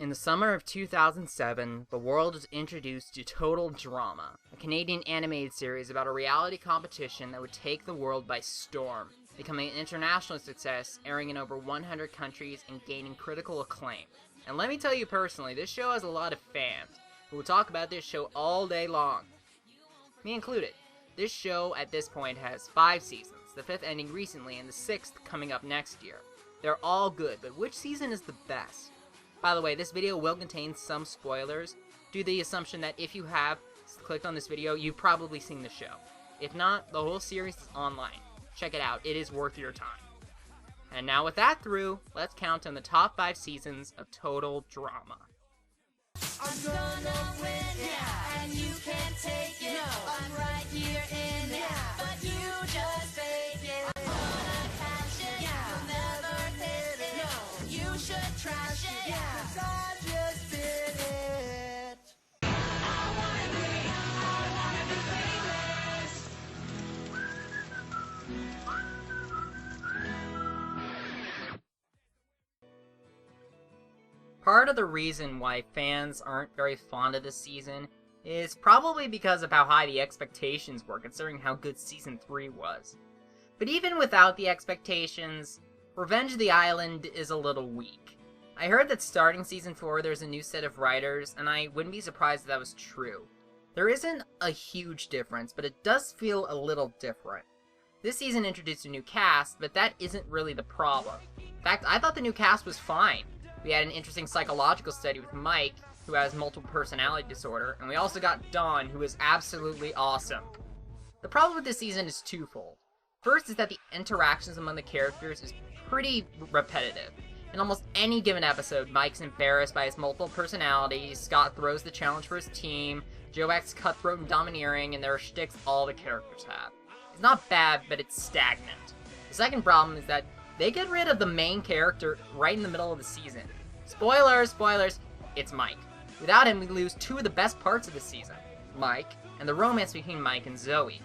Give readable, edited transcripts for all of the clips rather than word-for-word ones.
In the summer of 2007, the world was introduced to Total Drama, a Canadian animated series about a reality competition that would take the world by storm, becoming an international success, airing in over 100 countries and gaining critical acclaim. And let me tell you personally, this show has a lot of fans who will talk about this show all day long, me included. This show at this point has 5 seasons, the 5th ending recently and the 6th coming up next year. They're all good, but which season is the best? By the way, this video will contain some spoilers, due to the assumption that if you have clicked on this video, you've probably seen the show. If not, the whole series is online. Check it out, it is worth your time. And now with that through, let's count on the top 5 seasons of Total Drama. I'm gonna win, yeah, and you can't take it. No, I'm right here in it, yeah, but you just fake it. I'm gonna catch it, yeah, you'll never hit it. No, you should trash it, yeah, 'cause I just did it. I wanna be famous. Part of the reason why fans aren't very fond of this season is probably because of how high the expectations were, considering how good Season 3 was. But even without the expectations, Revenge of the Island is a little weak. I heard that starting Season 4 there's a new set of writers, and I wouldn't be surprised if that was true. There isn't a huge difference, but it does feel a little different. This season introduced a new cast, but that isn't really the problem. In fact, I thought the new cast was fine. We had an interesting psychological study with Mike, who has multiple personality disorder, and we also got Dawn, who is absolutely awesome. The problem with this season is twofold. First is that the interactions among the characters is pretty repetitive. In almost any given episode, Mike's embarrassed by his multiple personalities, Scott throws the challenge for his team, Joe acts cutthroat and domineering, and there are shticks all the characters have. It's not bad, but it's stagnant. The second problem is that they get rid of the main character right in the middle of the season. Spoilers, it's Mike. Without him, we lose 2 of the best parts of the season, Mike, and the romance between Mike and Zoe.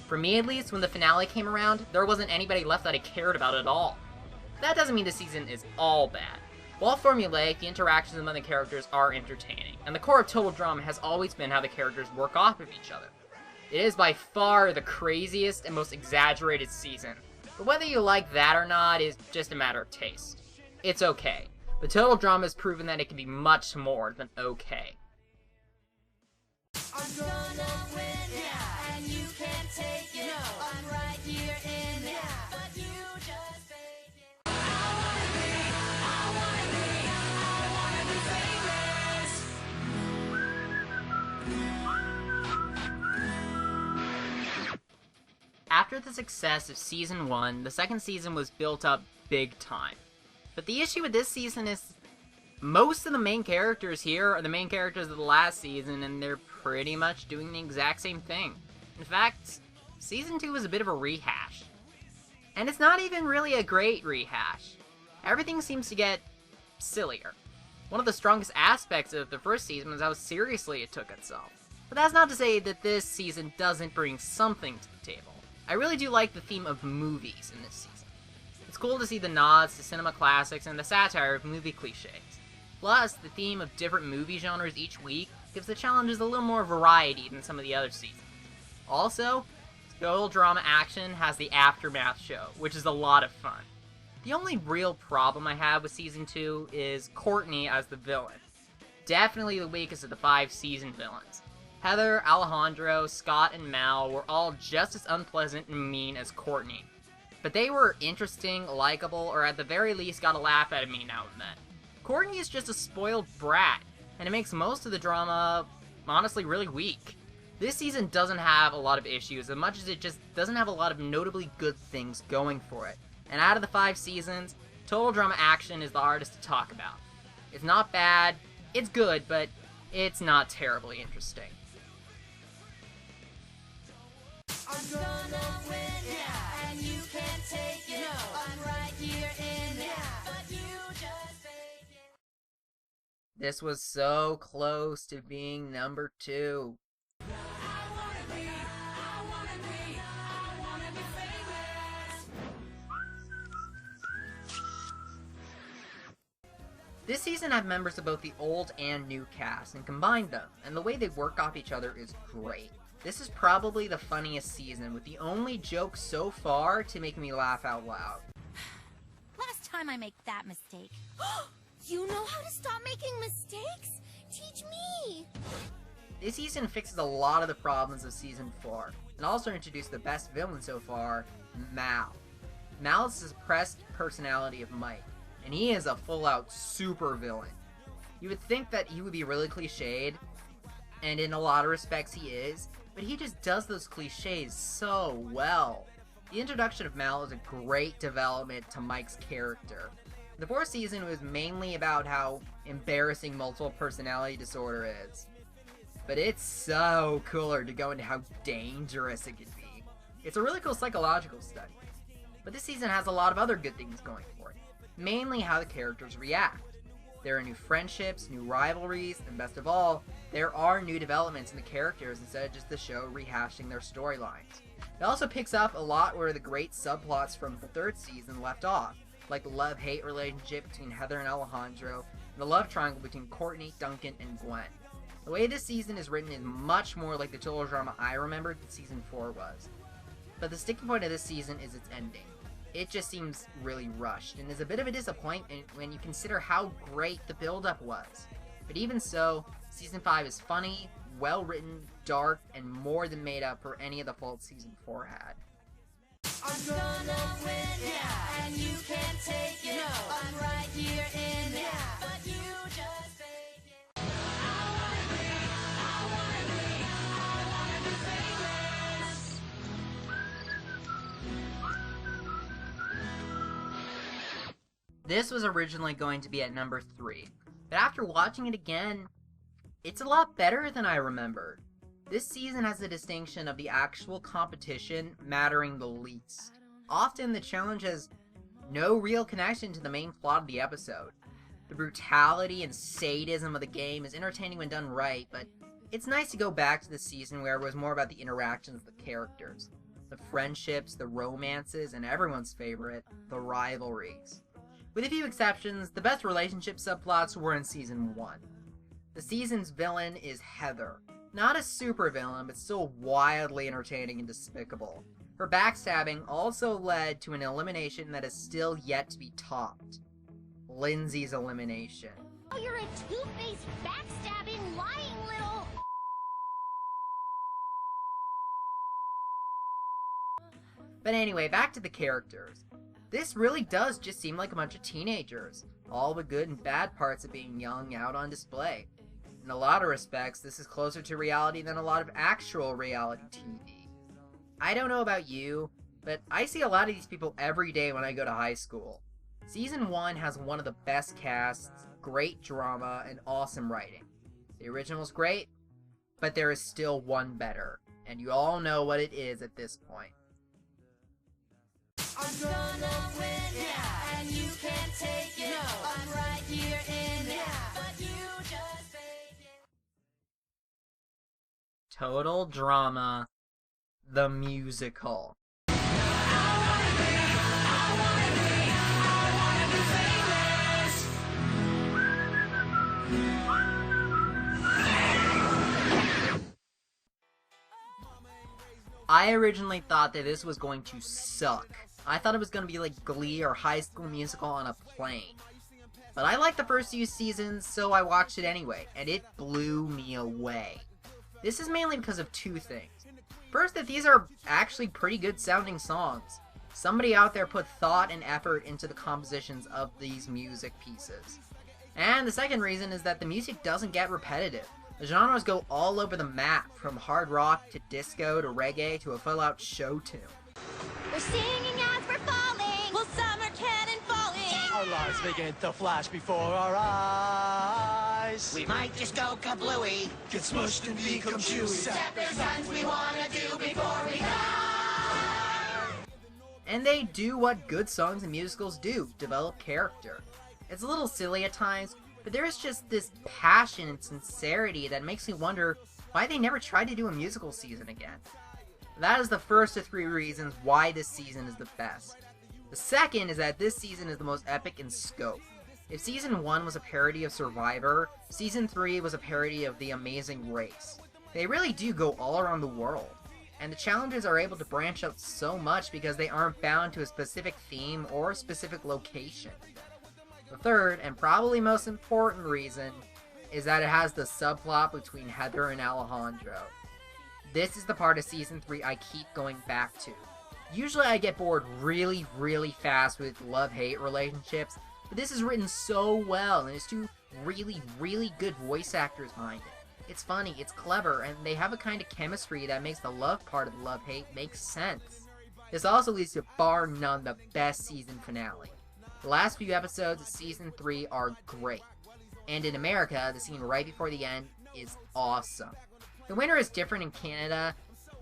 For me at least, when the finale came around, there wasn't anybody left that I cared about at all. That doesn't mean the season is all bad. While formulaic, the interactions among the characters are entertaining, and the core of Total Drama has always been how the characters work off of each other. It is by far the craziest and most exaggerated season, but whether you like that or not is just a matter of taste. It's okay, but Total Drama has proven that it can be much more than okay. I'm gonna win, yeah, and you can't take it. No, I'm right here in it, yeah, but you just fake it. I wanna be famous. After the success of Season 1, the second season was built up big time. But the issue with this season is most of the main characters here are the main characters of the last season, and they're pretty much doing the exact same thing. In fact, Season 2 was a bit of a rehash. And it's not even really a great rehash. Everything seems to get sillier. One of the strongest aspects of the first season was how seriously it took itself. But that's not to say that this season doesn't bring something to the table. I really do like the theme of movies in this season. It's cool to see the nods to cinema classics and the satire of movie cliches. Plus, the theme of different movie genres each week gives the challenges a little more variety than some of the other seasons. Also, Total Drama Action has the Aftermath show, which is a lot of fun. The only real problem I have with Season 2 is Courtney as the villain. Definitely the weakest of the 5 season villains. Heather, Alejandro, Scott, and Mal were all just as unpleasant and mean as Courtney. But they were interesting, likable, or at the very least got a laugh out of me now and then. Courtney is just a spoiled brat, and it makes most of the drama, honestly, really weak. This season doesn't have a lot of issues, as much as it just doesn't have a lot of notably good things going for it. And out of the 5 seasons, Total Drama Action is the hardest to talk about. It's not bad, it's good, but it's not terribly interesting. I'm gonna win, yeah, and you can't take it. No, I'm right here in it, yeah, but you just fake it. This was so close to being number 2. I wanna be famous. This season had members of both the old and new cast and combined them, and the way they work off each other is great. This is probably the funniest season, with the only joke so far to make me laugh out loud. Last time I make that mistake. You know how to stop making mistakes? Teach me! This season fixes a lot of the problems of Season 4, and also introduced the best villain so far, Mal. Mal is the suppressed personality of Mike, and he is a full-out super villain. You would think that he would be really cliched, and in a lot of respects he is, but he just does those cliches so well. The introduction of Mal is a great development to Mike's character. The fourth season was mainly about how embarrassing multiple personality disorder is. But it's so cooler to go into how dangerous it can be. It's a really cool psychological study. But this season has a lot of other good things going for it. Mainly how the characters react. There are new friendships, new rivalries, and best of all, there are new developments in the characters instead of just the show rehashing their storylines. It also picks up a lot where the great subplots from the third season left off, like the love-hate relationship between Heather and Alejandro, and the love triangle between Courtney, Duncan, and Gwen. The way this season is written is much more like the total drama I remembered that Season 4 was. But the sticking point of this season is its ending. It just seems really rushed, and is a bit of a disappointment when you consider how great the build-up was. But even so, Season 5 is funny, well-written, dark, and more than made up for any of the faults Season 4 had. I'm gonna win, yeah, and you can't take it. No, I'm right here in it, but you just fake it. I wanna be, I wanna be, I wanna be famous. This was originally going to be at number 3, but after watching it again, it's a lot better than I remembered. This season has the distinction of the actual competition mattering the least. Often the challenge has no real connection to the main plot of the episode. The brutality and sadism of the game is entertaining when done right, but it's nice to go back to the season where it was more about the interactions of the characters. The friendships, the romances, and everyone's favorite, the rivalries. With a few exceptions, the best relationship subplots were in Season 1. The season's villain is Heather. Not a super villain, but still wildly entertaining and despicable. Her backstabbing also led to an elimination that is still yet to be topped. Lindsay's elimination. Oh, you're a two-faced, backstabbing, lying little... But anyway, back to the characters. This really does just seem like a bunch of teenagers, all the good and bad parts of being young out on display. In a lot of respects, this is closer to reality than a lot of actual reality TV. I don't know about you, but I see a lot of these people every day when I go to high school. Season 1 has one of the best casts, great drama, and awesome writing. The original's great, but there is still one better, and you all know what it is at this point. I'm gonna win, yeah, and you can't take it. No, I'm right here in it, but you just fake it. Total Drama, the musical. I originally thought that this was going to suck. I thought it was going to be like Glee or High School Musical on a plane. But I liked the first few seasons, so I watched it anyway, and it blew me away. This is mainly because of two things. First, that these are actually pretty good sounding songs. Somebody out there put thought and effort into the compositions of these music pieces. And the second reason is that the music doesn't get repetitive. The genres go all over the map, from hard rock to disco to reggae to a full-out show tune. We're singing as we're falling. Well, some are cannon falling. Our lives begin to flash before our eyes. We might just go kablooey. Get smushed and become chewy. Separate sons we wanna do before we die. And they do what good songs and musicals do, develop character. It's a little silly at times, but there is just this passion and sincerity that makes me wonder why they never tried to do a musical season again. That is the first of 3 reasons why this season is the best. The second is that this season is the most epic in scope. If Season 1 was a parody of Survivor, Season 3 was a parody of The Amazing Race. They really do go all around the world, and the challenges are able to branch out so much because they aren't bound to a specific theme or a specific location. The third, and probably most important reason, is that it has the subplot between Heather and Alejandro. This is the part of Season 3 I keep going back to. Usually I get bored really, really fast with love-hate relationships, but this is written so well, and there's two really, really good voice actors behind it. It's funny, it's clever, and they have a kind of chemistry that makes the love part of the love-hate make sense. This also leads to bar none the best season finale. The last few episodes of Season 3 are great, and in America, the scene right before the end is awesome. The winner is different in Canada,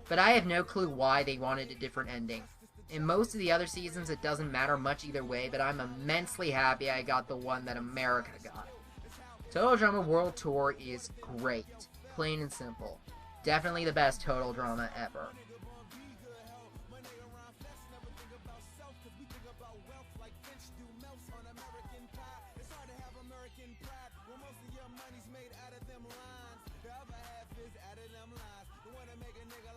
but I have no clue why they wanted a different ending. In most of the other seasons, it doesn't matter much either way, but I'm immensely happy I got the one that America got. Total Drama World Tour is great. Plain and simple. Definitely the best Total Drama ever. Money's made out of them lines. The other half is out of them lines. The one to make a nigga